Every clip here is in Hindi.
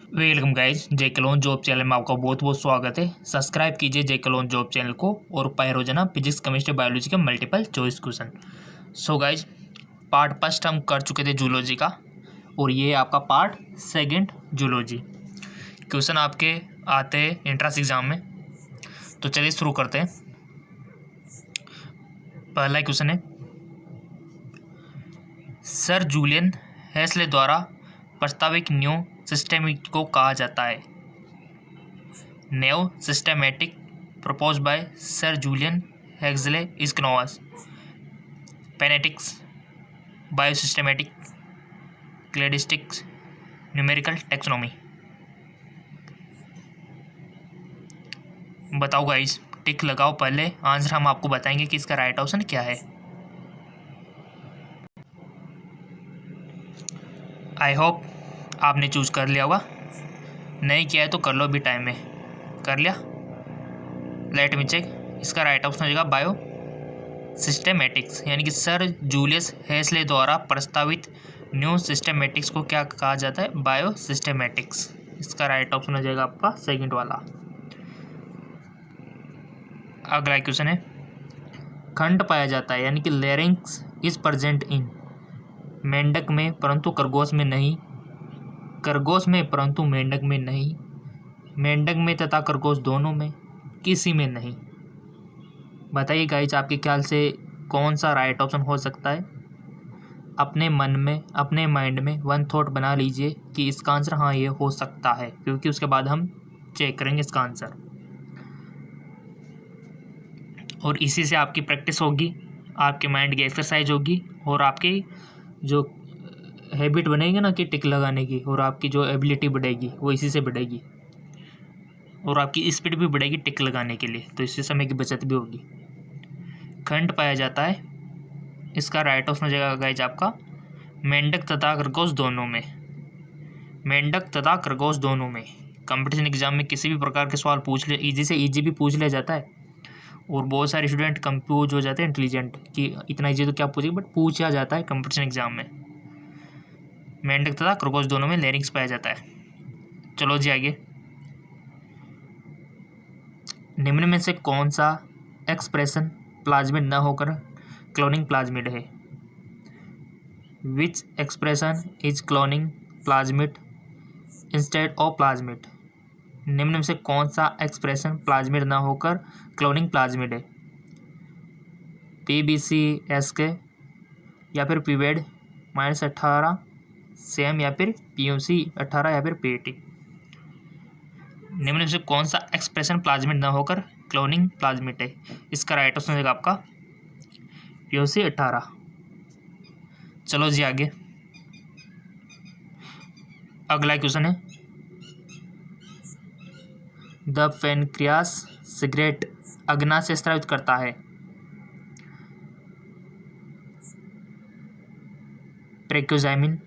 वेलकम गाइज, जे के लोन जॉब चैनल में आपका बहुत बहुत स्वागत है। सब्सक्राइब कीजिए जे के लोन जॉब चैनल को और पाए रोजाना फिजिक्स केमिस्ट्री बायोलॉजी के multiple choice question. So guys, part first हम कर चुके थे जूलॉजी का और ये आपका पार्ट सेकंड जूलॉजी। क्वेश्चन आपके आते हैं एंट्रेंस एग्जाम में, तो चलिए शुरू करते हैं। पहला क्वेश्चन है, सर जूलियन हेस्ले द्वारा प्रस्तावित न्यू सिस्टमेटिक को कहा जाता है। New systematic propose by sir Julian Huxley is known as phenetics, biosystematic, cladistics, numerical taxonomy. बताओ गाइस, टिक लगाओ। पहले आंसर हम आपको बताएंगे कि इसका राइट ऑप्शन क्या है। आई होप आपने चूज कर लिया होगा, नहीं किया है तो कर लो, अभी टाइम में। कर लिया? Let me check. इसका राइट ऑप्शन हो जाएगा बायो सिस्टमेटिक्स, यानी कि सर जूलियस हेस्ले द्वारा प्रस्तावित न्यू सिस्टमेटिक्स को क्या कहा जाता है? Bio systematics. इसका राइट ऑप्शन हो जाएगा आपका सेकंड वाला। अगला क्वेश्चन है, खंड पाया जाता है यानी कि लैरिंक्स इज प्रेजेंट इन मेंढक में परंतु खरगोश में नहीं, खरगोश में परंतु मेंढक में नहीं, मेंढक में तथा खरगोश दोनों में, किसी में नहीं। बताइए गाइस, आपके ख्याल से कौन सा राइट ऑप्शन हो सकता है? अपने मन में, अपने माइंड में वन थॉट बना लीजिए कि इसका आंसर हाँ ये हो सकता है, क्योंकि उसके बाद हम चेक करेंगे इसका आंसर। और इसी से आपकी प्रैक्टिस होगी, आपके माइंड की एक्सरसाइज होगी और आपकी जो हैबिट बनेगी ना कि टिक लगाने की, और आपकी जो एबिलिटी बढ़ेगी वो इसी से बढ़ेगी, और आपकी स्पीड भी बढ़ेगी टिक लगाने के लिए, तो इससे समय की बचत भी होगी। खंड पाया जाता है, इसका राइट ऑप्शन हो जाएगा गाइज आपका मेंढक तथा खरगोश दोनों में। मेंढक तथा खरगोश दोनों में। कंपटीशन एग्जाम में किसी भी प्रकार के सवाल पूछ ले, इजी से इजी भी पूछ लिया जाता है, और बहुत सारे स्टूडेंट कंफ्यूज हो जाते हैं इंटेलिजेंट कि इतना इजी तो क्या पूछेगी, बट पूछा जाता है कंपटीशन एग्जाम में। मेंढक तथा खरगोश दोनों में लैरिंक्स पाया जाता है। चलो जी आगे। निम्न में से कौन सा एक्सप्रेशन प्लाज्मिड न होकर क्लोनिंग प्लाज्मिड है? Which expression is cloning plasmid instead of plasmid? निम्न में से कौन सा एक्सप्रेशन प्लाज्मिड न होकर क्लोनिंग प्लाज्मिड है? PBCSK या फिर पीवेड -18 सेम या फिर PUC 18 या फिर PAT? निम्न में से कौन सा एक्सप्रेशन प्लाज्मिड न होकर क्लोनिंग प्लाज्मिड है? इसका राइट ऑप्शन होगा आपका PUC 18। चलो जी आगे। अगला क्वेश्चन है, द पेनक्रियास सिगरेट अग्ना से स्रावित करता है। ट्रेकोजाइमिन,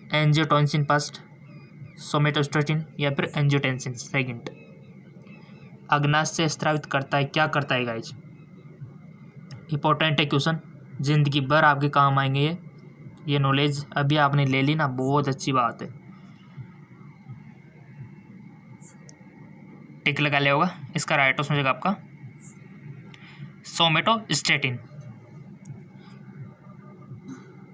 एंजियोटेंसिन फर्स्ट, सोमेटोस्टेटिन या फिर एंजियोटेंसिन सेकंड। अग्नाशय से स्रावित करता है, क्या करता है गाइज? इंपॉर्टेंट है क्वेश्चन, जिंदगी भर आपके काम आएंगे ये नॉलेज। अभी आपने ले ली ना, बहुत अच्छी बात है। टिक लगा लिया होगा। इसका राइट ऑप्शन हो जाएगा आपका सोमेटोस्टेटिन।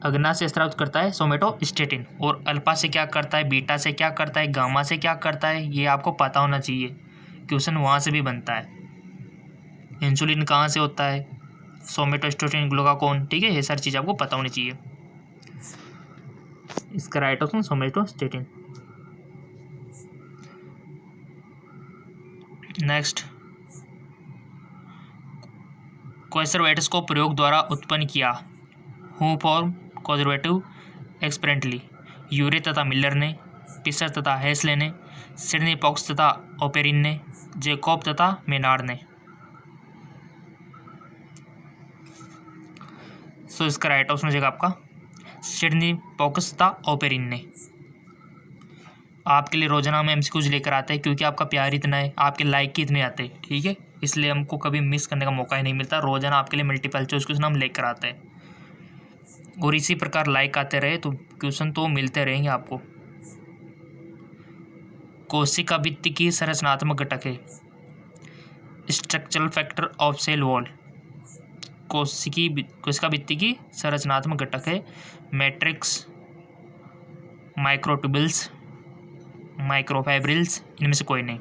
अग्ना से स्रावित करता है सोमेटोस्टेटिन, और अल्फा से क्या करता है, बीटा से क्या करता है, गामा से क्या करता है, ये आपको पता होना चाहिए। क्वेश्चन वहाँ से भी बनता है। इंसुलिन कहाँ से होता है, सोमेटोस्टेटिन, ग्लूकागोन, ठीक है, ये सारी चीज़ आपको पता होनी चाहिए। इसका right option somatostatin. Next, coacervates को प्रयोग द्वारा उत्पन्न किया। Who form coacervate experimentally? Urey तथा मिलर ने, पिसर तथा हेस्ले ने, सिडनी पॉक्स तथा ओपेरिन ने, जैकब तथा मेनार्ड ने। सो इसका राइट ऑप्शन हो जाएगा आपका सिडनी पॉक्स तथा ओपेरिन ने। आपके लिए रोजाना में MCQs लेकर आते हैं, क्योंकि आपका प्यार इतना है, आपके लाइक ही इतने आते हैं, ठीक है, इसलिए हमको कभी मिस करने का मौका ही नहीं मिलता। रोजाना आपके लिए मल्टीपल चॉइस क्वेश्चन हम लेकर आते हैं, और इसी प्रकार लाइक आते रहे तो क्वेश्चन तो मिलते रहेंगे आपको। कोशिका भित्ति की संरचनात्मक घटक है। Structural factor of cell wall, कोशिका भित्ति की संरचनात्मक घटक है। मैट्रिक्स, माइक्रोट्यूबुल्स, माइक्रोफाइब्रिल्स, इनमें से कोई नहीं।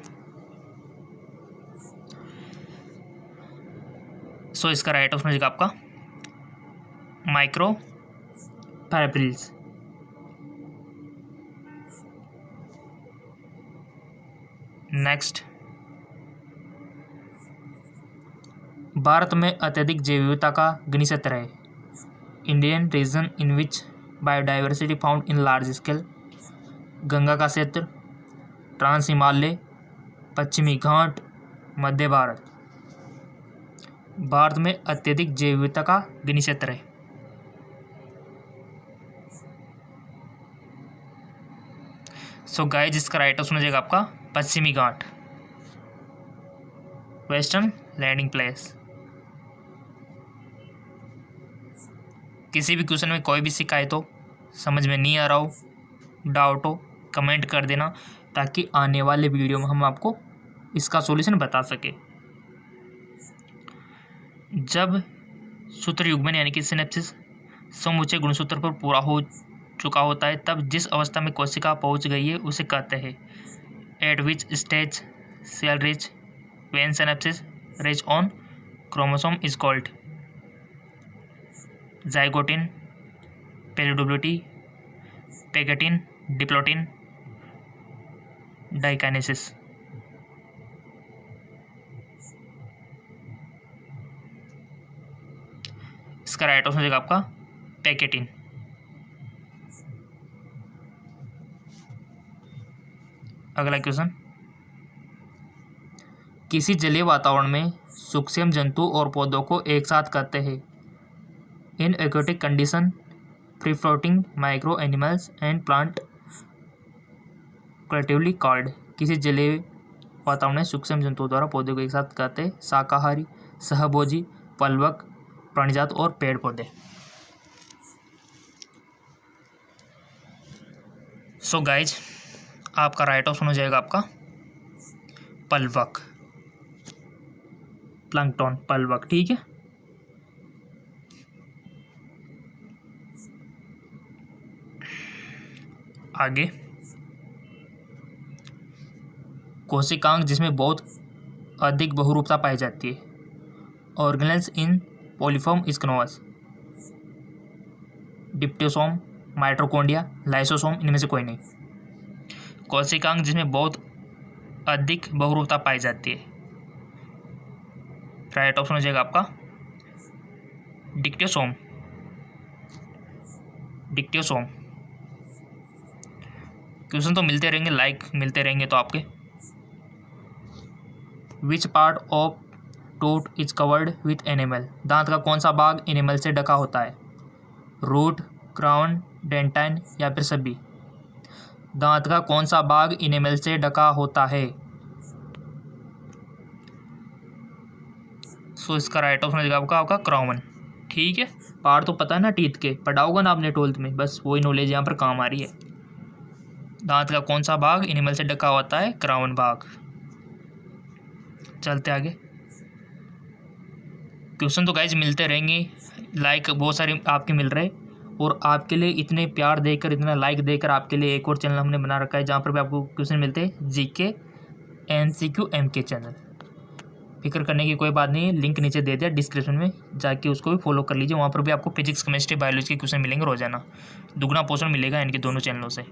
सो इसका राइट ऑप्शन हो जाएगा आपका माइक्रोफाइब्रिल्स। नेक्स्ट, भारत में अत्यधिक जैव विविधता का घनी क्षेत्र है। Indian reason in which biodiversity found in large scale. Ganga का क्षेत्र, ट्रांस हिमालय, पश्चिमी घाट, मध्य भारत। भारत में अत्यधिक जैव विविधता का घनी क्षेत्र है। सो गाइस, जिसका राइट ऑप्शन हो जाएगा आपका पश्चिमी घाट, वेस्टर्न लैंडिंग प्लेस। किसी भी क्वेश्चन में कोई भी शिकायत हो, समझ में नहीं आ रहा हो, डाउट हो, कमेंट कर देना ताकि आने वाले वीडियो में हम आपको इसका सॉल्यूशन बता सके। जब सूत्र युग्मन यानी कि सिनेप्सिस समूचे गुणसूत्र पर पूरा हो चुका होता है, तब जिस अवस्था में कोशिका पहुंच गई है उसे कहते हैं। At which stage cell reach when synapsis reach on chromosome is called. Zygotene, पेरिडोबिलिटी, पेगेटिन, डिप्लोटिन, डाइकाइनेसिस। इसका राइट ऑप्शन हो जाएगा आपका पैकेटिन। अगला क्वेश्चन, किसी जलीय वातावरण में सूक्ष्म जंतु और पौधों को एक साथ कहते हैं। In aquatic condition free floating micro animals and plant collectively called. किसी जलीय वातावरण में सूक्ष्म जंतुओं द्वारा पौधों को एक साथ कहते हैं। शाकाहारी, सहभोजी, पलवक, प्राणीजात और पेड़ पौधे। सो गाइज, आपका राइट ऑप्शन हो जाएगा आपका पलवक, प्लैंकटन, पलवक। ठीक है, आगे, कोशिकांग जिसमें बहुत अधिक बहुरूपता पाई जाती है। ऑर्गेनेल्स इन पॉलीफॉर्म स्क्नोस। डिप्टोसोम, माइटोकॉन्ड्रिया, लाइसोसोम, इनमें से कोई नहीं। कोशिकांग जिसमें बहुत अधिक बहुरूपता पाई जाती है, राइट ऑप्शन हो जाएगा आपका डिक्टोसोम, डिक्टोसोम। क्वेश्चन तो मिलते रहेंगे, लाइक मिलते रहेंगे तो आपके। Which part of tooth is covered with animal. दांत का कौन सा भाग एनिमल से ढका होता है। रूट, क्राउन, डेंटाइन या फिर सभी। दांत का कौन सा भाग एनिमल से ढका होता है। सो इसका राइट ऑप्शन हो जाएगा आपका क्राउन। ठीक है, पार्ट तो पता है ना टीथ के, पढ़ा होगा ना आपने 12th में, बस वही नॉलेज यहाँ पर काम आ रही है। दांत का कौन सा भाग एनिमल से ढका होता है, क्राउन भाग। चलते आगे, क्वेश्चन तो गाइज मिलते रहेंगे, लाइक बहुत सारे आपके मिल रहे, और आपके लिए इतने प्यार देकर, इतना लाइक देकर आपके लिए एक और चैनल हमने बना रखा है जहाँ पर भी आपको क्वेश्चन मिलते हैं, जीके MCQ MK चैनल। फिक्र करने की कोई बात नहीं है, लिंक नीचे दे दिया डिस्क्रिप्शन में, जाके उसको भी फॉलो कर लीजिए। वहाँ पर भी आपको फिजिक्स, केमिस्ट्री, बायोलॉजी के क्वेश्चन मिलेंगे रोजाना, दुगना पोर्शन मिलेगा इनके दोनों चैनलों से।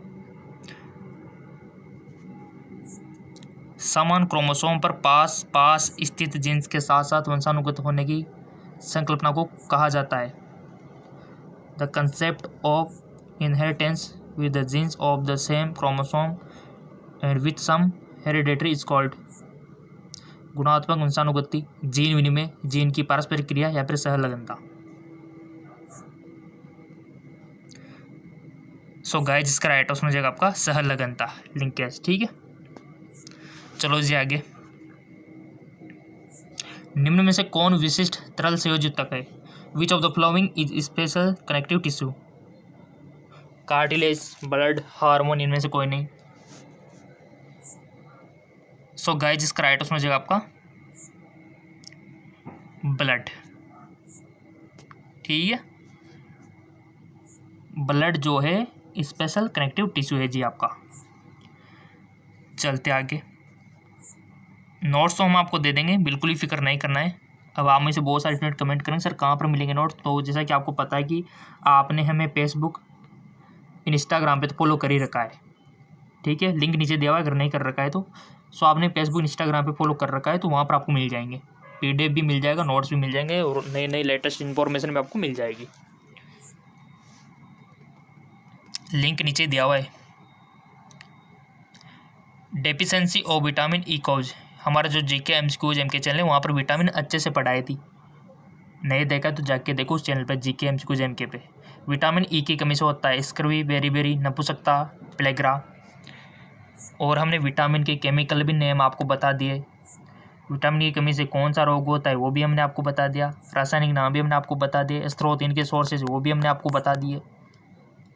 समान क्रोमोसोम पर पास पास स्थित जीन्स के साथ साथ वंशानुगत होने की संकल्पना को कहा जाता है। The concept of inheritance with the genes of the same chromosome and with some hereditary is called. गुणात्मक वंशानुगति, जीन विनिमय, जीन की पारस्परिक क्रिया या फिर सहलगनता। सो गाइस, जिसका राइट ऑप्शन हो जाएगा आपका सहलगनता, लिंकेज। ठीक है, चलो जी आगे। निम्न में से कौन विशिष्ट तरल संयोजित तक है। Which of the following is special connective tissue. Cartilage, blood, hormone, इनमें से कोई नहीं। सो गाइस इसका राइट ऑप्शन हो जाएगा आपका ब्लड। ठीक है, ब्लड जो है स्पेशल कनेक्टिव टिश्यू है जी आपका। चलते आगे, नोट्स तो हम आपको दे देंगे, बिल्कुल ही फिक्र नहीं करना है। अब आप में से बहुत सारे स्टूडेंट कमेंट करेंगे सर कहाँ पर मिलेंगे नोट्स, तो जैसा कि आपको पता है कि आपने हमें फेसबुक इंस्टाग्राम पे तो फॉलो कर ही रखा है। ठीक है, लिंक नीचे दिया हुआ है, अगर नहीं कर रखा है तो सो आपने फेसबुक इंस्टाग्राम पे फॉलो कर रखा है तो वहाँ पर आपको मिल जाएंगे, PDF भी मिल जाएगा, नोट्स भी मिल जाएंगे और नई नई लेटेस्ट इन्फॉर्मेशन भी आपको मिल जाएगी। लिंक नीचे दिया हुआ है। Deficiency of vitamin E cause, हमारा जो GK MCQ MK चैनल है वहाँ पर विटामिन अच्छे से पढ़ाई थी, नहीं देखा तो जाके देखो उस चैनल पर GK MCQ MK पे। विटामिन ई की कमी से होता है स्क्रवी, बेरी, नपुंसकता, प्लेग्रा। और हमने विटामिन के केमिकल भी नेम आपको बता दिए, विटामिन की कमी से कौन सा रोग होता है वो भी हमने आपको बता दिया, रासायनिक नाम भी हमने आपको बता दिए, स्रोत इनके सोर्सेज वो भी हमने आपको बता दिए,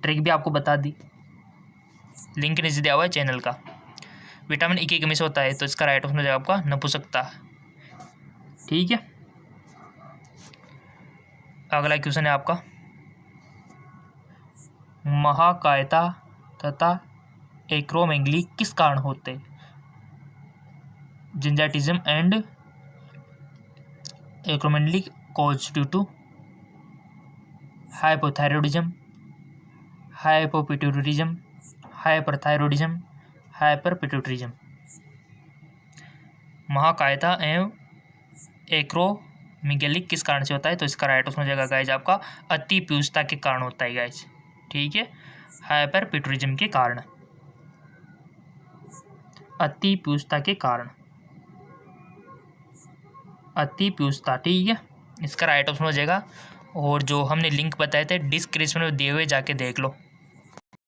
ट्रिक भी आपको बता दी। लिंक नीचे दिया हुआ है चैनल का। विटामिन ई की कमी से होता है तो इसका राइट ऑप्शन हो जाएगा आपका नपुंसकता। ठीक है, अगला क्वेश्चन है आपका, महाकायता तथा एक्रोमेगली किस कारण होते हैं? Gigantism and acromegaly cause due to hypothyroidism, hypopituitarism, hyperthyroidism, hyperpituitarism. महाकायता एवं एक्रोमेगली किस कारण से होता है? तो इसका राइट ऑप्शन हो जाएगा गाइज आपका अतिपीयूषता के कारण होता है गाइज। ठीक है, हाइपरपिट्यूटरिज्म के कारण, अतिपीयूषता के कारण, अतिपीयूषता। ठीक है, इसका राइट ऑप्शन हो जाएगा। और जो हमने लिंक बताए थे डिस्क्रिप्शन में दिए हुए जाके देख लो।